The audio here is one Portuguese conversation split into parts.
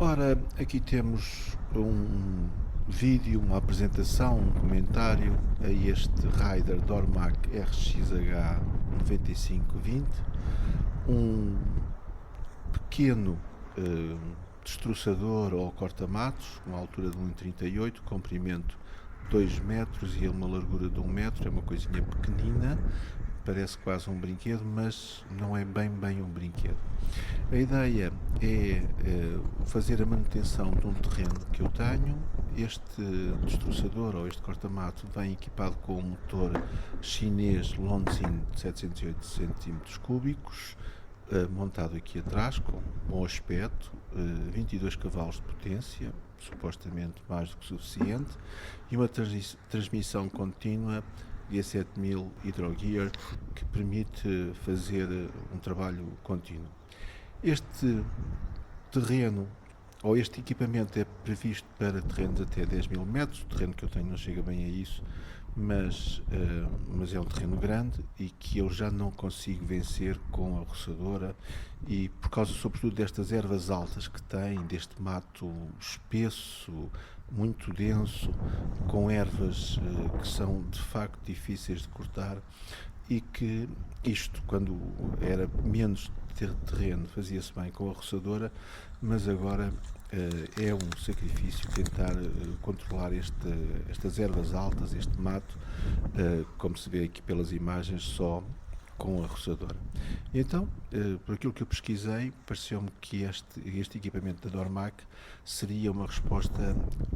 Ora, aqui temos um vídeo, uma apresentação, um comentário a este Raider Dormac RXH 9520, um pequeno destroçador ou corta-matos, com uma altura de 1,38 m, comprimento 2 metros e uma largura de 1 metro, é uma coisinha pequenina, parece quase um brinquedo, mas não é bem um brinquedo. A ideia é fazer a manutenção de um terreno que eu tenho. Este destroçador ou este corta-mato vem equipado com um motor chinês Lonzin de 708 cm3, montado aqui atrás, com bom aspecto, 22 cavalos de potência, supostamente mais do que suficiente, e uma transmissão contínua G7000 Hydrogear, que permite fazer um trabalho contínuo. Este terreno, ou este equipamento, é previsto para terrenos até 10.000 metros. O terreno que eu tenho não chega bem a isso, mas é um terreno grande e que eu já não consigo vencer com a roçadora, e por causa sobretudo destas ervas altas que tem, deste mato espesso, muito denso, com ervas que são de facto difíceis de cortar, e que isto, quando era menos ter terreno, fazia-se bem com a roçadora, mas agora é um sacrifício tentar controlar estas ervas altas, este mato, como se vê aqui pelas imagens, só com a roçadora. Então, por aquilo que eu pesquisei, pareceu-me que este equipamento da Dormac seria uma resposta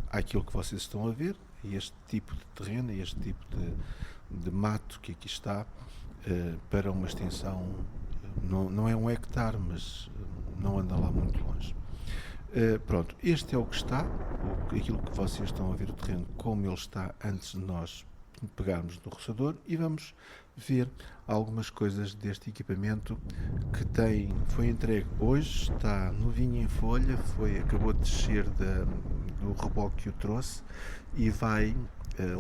àquilo que vocês estão a ver, a este tipo de terreno, a este tipo de mato que aqui está, para uma extensão, não é 1 hectare, mas não anda lá muito longe. Pronto, este é o que está, aquilo que vocês estão a ver, o terreno como ele está antes de nós pegarmos no roçador, e vamos ver algumas coisas deste equipamento que foi entregue hoje, está novinho em folha, acabou de descer do reboque que o trouxe, e vai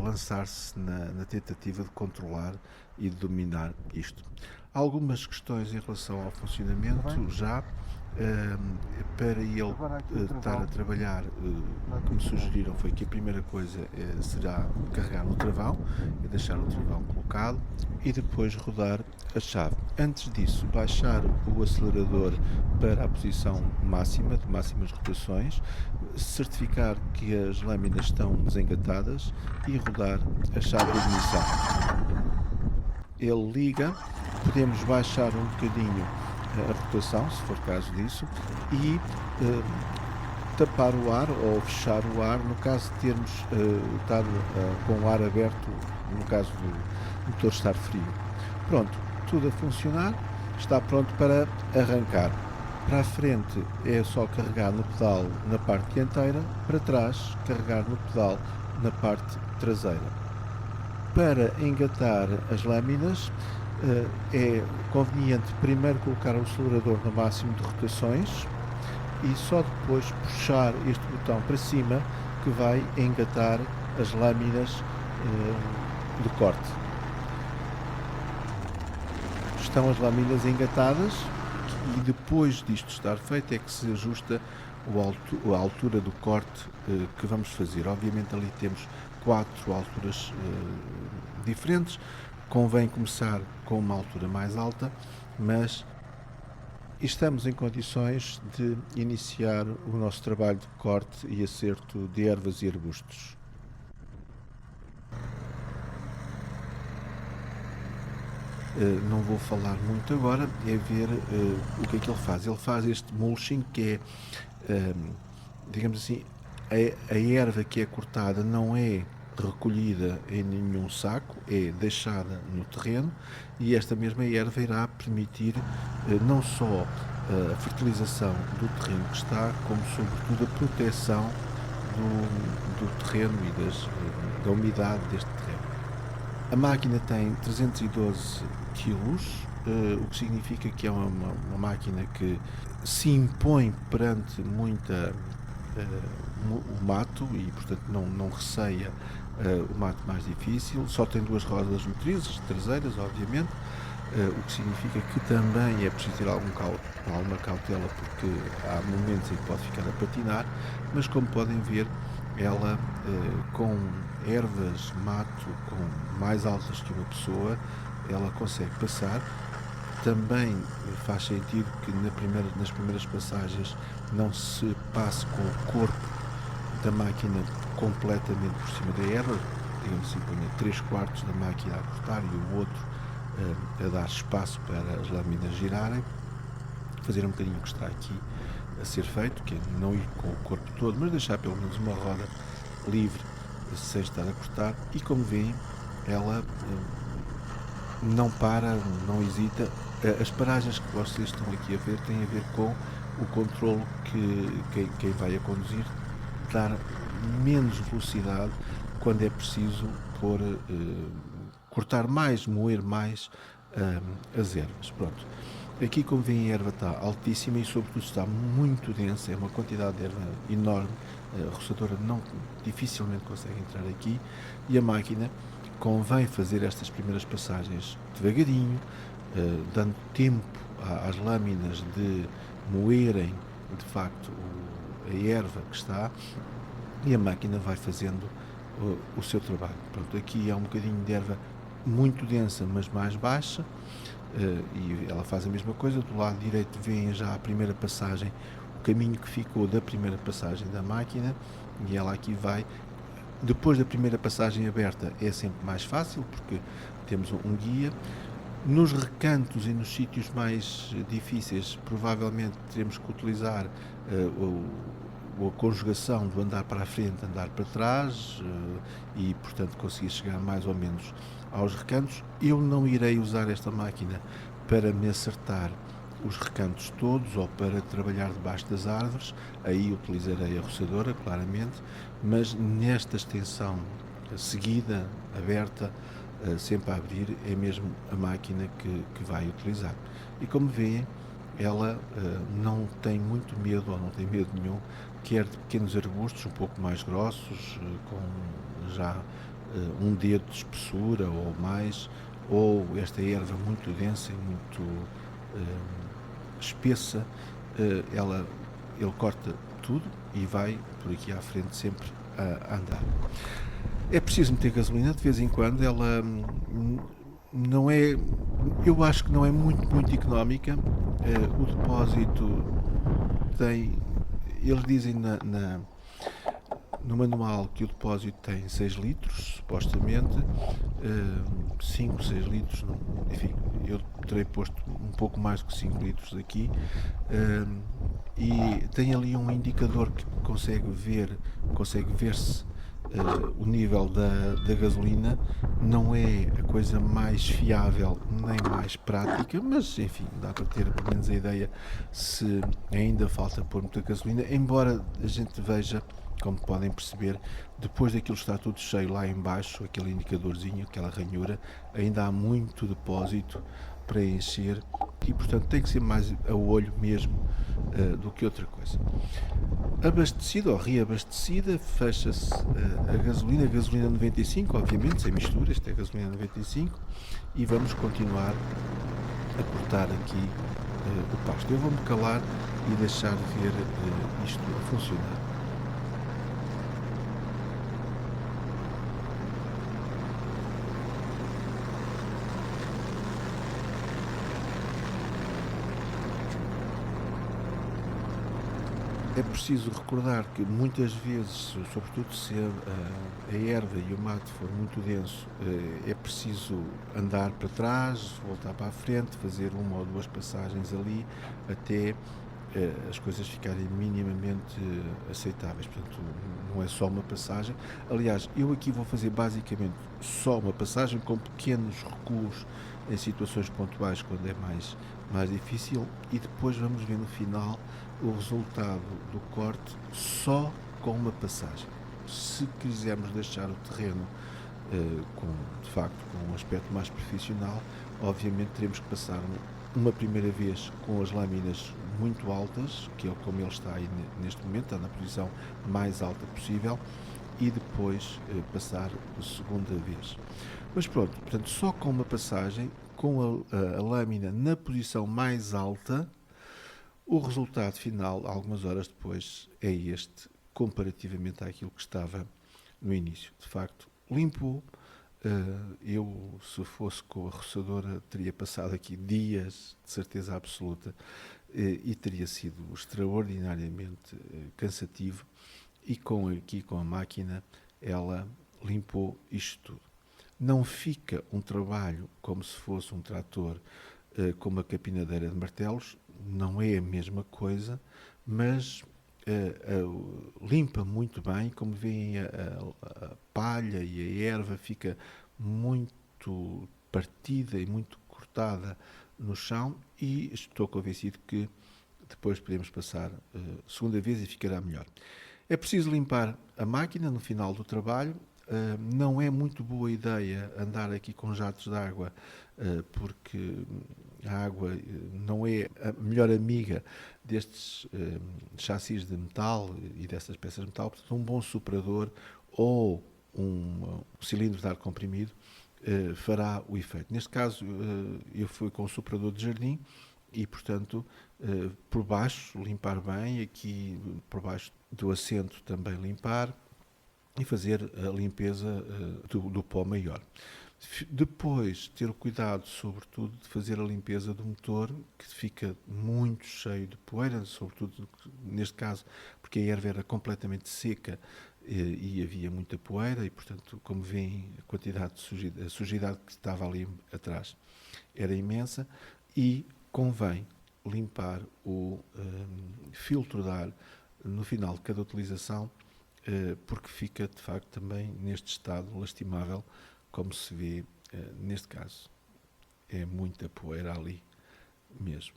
lançar-se na tentativa de controlar e de dominar isto. Algumas questões em relação ao funcionamento já. Para ele estar a trabalhar, o que me sugeriram foi que a primeira coisa será carregar no travão e deixar o travão colocado, e depois rodar a chave. Antes disso, baixar o acelerador para a posição máxima, de máximas rotações, certificar que as lâminas estão desengatadas e rodar a chave de ignição. Ele liga, podemos baixar um bocadinho a rotação, se for caso disso, e tapar o ar ou fechar o ar no caso de termos estar com o ar aberto, no caso do motor estar frio. Pronto, tudo a funcionar, está pronto para arrancar. Para a frente é só carregar no pedal na parte dianteira, para trás carregar no pedal na parte traseira. Para engatar as lâminas, é conveniente primeiro colocar o acelerador no máximo de rotações e só depois puxar este botão para cima, que vai engatar as lâminas de corte. Estão as lâminas engatadas, e depois disto estar feito é que se ajusta a altura do corte que vamos fazer. Obviamente ali temos 4 alturas diferentes. Convém começar com uma altura mais alta, mas estamos em condições de iniciar o nosso trabalho de corte e acerto de ervas e arbustos. Não vou falar muito agora, é ver o que é que ele faz. Ele faz este mulching, que é, digamos assim, a erva que é cortada não é recolhida em nenhum saco, é deixada no terreno, e esta mesma erva irá permitir não só a fertilização do terreno que está, como sobretudo a proteção do terreno e da umidade deste terreno. A máquina tem 312 kg, o que significa que é uma máquina que se impõe perante o mato, e portanto não receia o mato mais difícil. Só tem 2 rodas motrizes traseiras, obviamente, o que significa que também é preciso ter alguma cautela, porque há momentos em que pode ficar a patinar, mas como podem ver, ela com ervas, mato, com mais altas que uma pessoa, ela consegue passar. Também faz sentido que nas primeiras passagens não se passe com o corpo da máquina completamente por cima da erva, digamos assim, ponha 3/4 da máquina a cortar e o outro a dar espaço para as lâminas girarem, fazer um bocadinho o que está aqui a ser feito, que é não ir com o corpo todo, mas deixar pelo menos uma roda livre sem estar a cortar. E como veem, ela não para, não hesita. As paragens que vocês estão aqui a ver têm a ver com o controlo que quem vai a conduzir dar menos velocidade quando é preciso cortar mais, moer mais as ervas. Pronto. Aqui, como veem, a erva está altíssima e, sobretudo, está muito densa, é uma quantidade de erva enorme. A roçadora dificilmente consegue entrar aqui e a máquina convém fazer estas primeiras passagens devagarinho, dando tempo às lâminas de moerem, de facto, a erva que está, e a máquina vai fazendo o seu trabalho. Pronto, aqui há um bocadinho de erva muito densa, mas mais baixa, e ela faz a mesma coisa. Do lado direito vem já a primeira passagem, o caminho que ficou da primeira passagem da máquina, e ela aqui vai. Depois da primeira passagem aberta é sempre mais fácil, porque temos um guia. Nos recantos e nos sítios mais difíceis, provavelmente teremos que utilizar a conjugação do andar para a frente, andar para trás, e, portanto, conseguir chegar mais ou menos aos recantos. Eu não irei usar esta máquina para me acertar os recantos todos ou para trabalhar debaixo das árvores, aí utilizarei a roçadora, claramente, mas nesta extensão seguida, aberta, sempre a abrir, é mesmo a máquina que vai utilizar. E como veem, ela não tem muito medo, ou não tem medo nenhum, quer de pequenos arbustos um pouco mais grossos, com já um dedo de espessura ou mais, ou esta erva muito densa e muito espessa, ele corta tudo e vai por aqui à frente sempre a andar. É preciso meter gasolina de vez em quando. Ela não é, eu acho que não é muito económica. O depósito tem, eles dizem no manual que o depósito tem 6 litros, supostamente, 5, 6 litros, enfim, eu terei posto um pouco mais do que 5 litros aqui, e tem ali um indicador que consegue ver-se o nível da gasolina. Não é a coisa mais fiável nem mais prática, mas enfim, dá para ter pelo menos a ideia se ainda falta pôr muita gasolina, embora a gente veja, como podem perceber, depois daquilo estar tudo cheio lá em baixo, aquele indicadorzinho, aquela ranhura, ainda há muito depósito para encher e, portanto, tem que ser mais a olho mesmo do que outra coisa. Abastecida ou reabastecida, fecha-se a gasolina 95, obviamente, sem mistura, esta é a gasolina 95, e vamos continuar a cortar aqui o pasto. Eu vou-me calar e deixar ver isto a funcionar. É preciso recordar que muitas vezes, sobretudo se a erva e o mato for muito denso, é preciso andar para trás, voltar para a frente, fazer uma ou duas passagens ali, até as coisas ficarem minimamente aceitáveis. Portanto, não é só uma passagem. Aliás, eu aqui vou fazer basicamente só uma passagem, com pequenos recuos em situações pontuais, quando é mais difícil, e depois vamos ver no final o resultado do corte só com uma passagem. Se quisermos deixar o terreno de facto com um aspecto mais profissional, obviamente teremos que passar uma primeira vez com as lâminas muito altas, que é como ele está aí neste momento, está na posição mais alta possível, e depois passar a segunda vez. Mas pronto, portanto, só com uma passagem, com a lâmina na posição mais alta, o resultado final, algumas horas depois, é este, comparativamente àquilo que estava no início. De facto, limpou. Eu, se fosse com a roçadora, teria passado aqui dias, de certeza absoluta, e teria sido extraordinariamente cansativo. E aqui com a máquina, ela limpou isto tudo. Não fica um trabalho como se fosse um trator com uma capinadeira de martelos, não é a mesma coisa, mas limpa muito bem. Como veem, a palha e a erva fica muito partida e muito cortada no chão, e estou convencido que depois podemos passar segunda vez e ficará melhor. É preciso limpar a máquina no final do trabalho. Não é muito boa ideia andar aqui com jatos de água, porque a água não é a melhor amiga destes chassis de metal e dessas peças de metal. Portanto, um bom soprador ou um cilindro de ar comprimido fará o efeito. Neste caso, eu fui com o soprador de jardim e, portanto, por baixo limpar bem, aqui por baixo do assento também limpar, e fazer a limpeza do pó maior. Depois, ter o cuidado, sobretudo, de fazer a limpeza do motor, que fica muito cheio de poeira, sobretudo neste caso, porque a erva era completamente seca e havia muita poeira, e, portanto, como veem, a quantidade de sujidade que estava ali atrás era imensa, e convém limpar o filtro de ar no final de cada utilização, porque fica, de facto, também neste estado lastimável, como se vê neste caso. É muita poeira ali mesmo.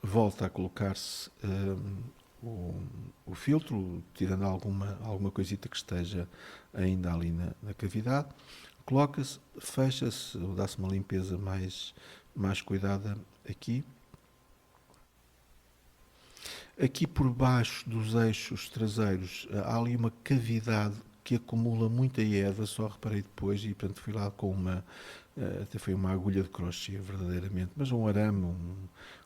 Volta a colocar-se o filtro, tirando alguma coisita que esteja ainda ali na cavidade. Coloca-se, fecha-se, ou dá-se uma limpeza mais cuidada aqui. Aqui por baixo dos eixos traseiros há ali uma cavidade que acumula muita erva, só reparei depois, e portanto fui lá com até foi uma agulha de crochê verdadeiramente, mas um arame,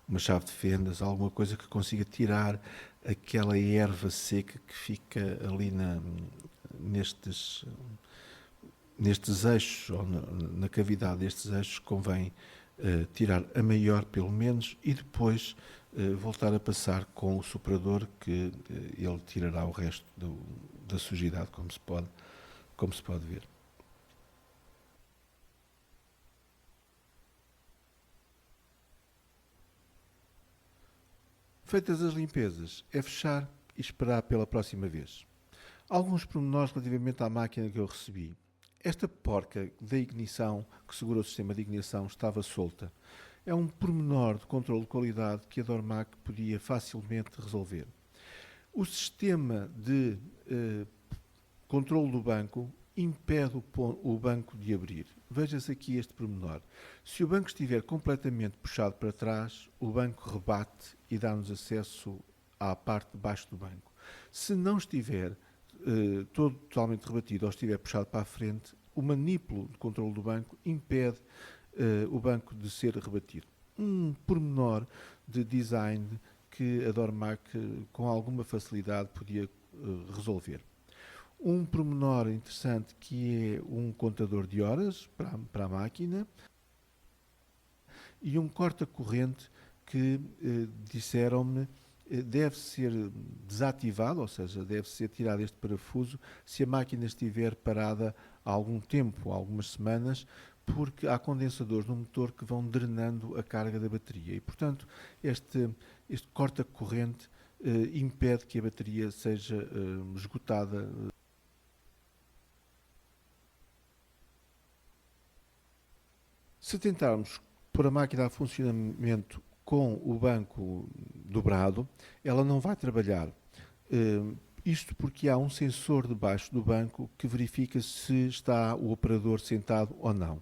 uma chave de fendas, alguma coisa que consiga tirar aquela erva seca que fica ali nestes eixos, ou na cavidade destes eixos. Convém tirar a maior pelo menos, e depois voltar a passar com o soprador, que ele tirará o resto da sujidade, como se pode ver. Feitas as limpezas, é fechar e esperar pela próxima vez. Alguns pormenores relativamente à máquina que eu recebi. Esta porca da ignição, que segura o sistema de ignição, estava solta. É um pormenor de controle de qualidade que a Dormac podia facilmente resolver. O sistema de controle do banco impede o banco de abrir. Veja-se aqui este pormenor. Se o banco estiver completamente puxado para trás, o banco rebate e dá-nos acesso à parte de baixo do banco. Se não estiver todo totalmente rebatido ou estiver puxado para a frente, o manipulo de controle do banco impede o banco de ser rebatido. Um pormenor de design que a Dormac com alguma facilidade podia resolver. Um pormenor interessante, que é um contador de horas para a máquina, e um corta-corrente que disseram-me deve ser desativado, ou seja, deve ser tirado este parafuso se a máquina estiver parada há algum tempo, algumas semanas, porque há condensadores no motor que vão drenando a carga da bateria, e, portanto, este corta-corrente impede que a bateria seja esgotada. Se tentarmos pôr a máquina a funcionamento com o banco dobrado, ela não vai trabalhar. Isto porque há um sensor debaixo do banco que verifica se está o operador sentado ou não.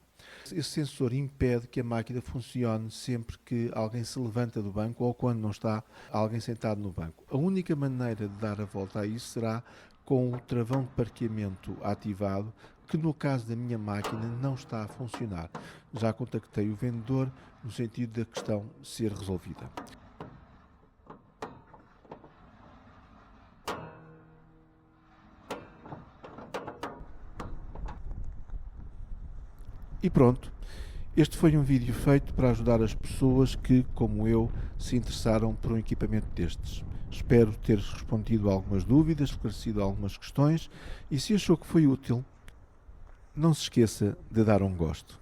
Esse sensor impede que a máquina funcione sempre que alguém se levanta do banco ou quando não está alguém sentado no banco. A única maneira de dar a volta a isso será com o travão de parqueamento ativado, que no caso da minha máquina não está a funcionar. Já contactei o vendedor no sentido da questão ser resolvida. E pronto, este foi um vídeo feito para ajudar as pessoas que, como eu, se interessaram por um equipamento destes. Espero ter respondido a algumas dúvidas, esclarecido algumas questões, e se achou que foi útil, não se esqueça de dar um gosto.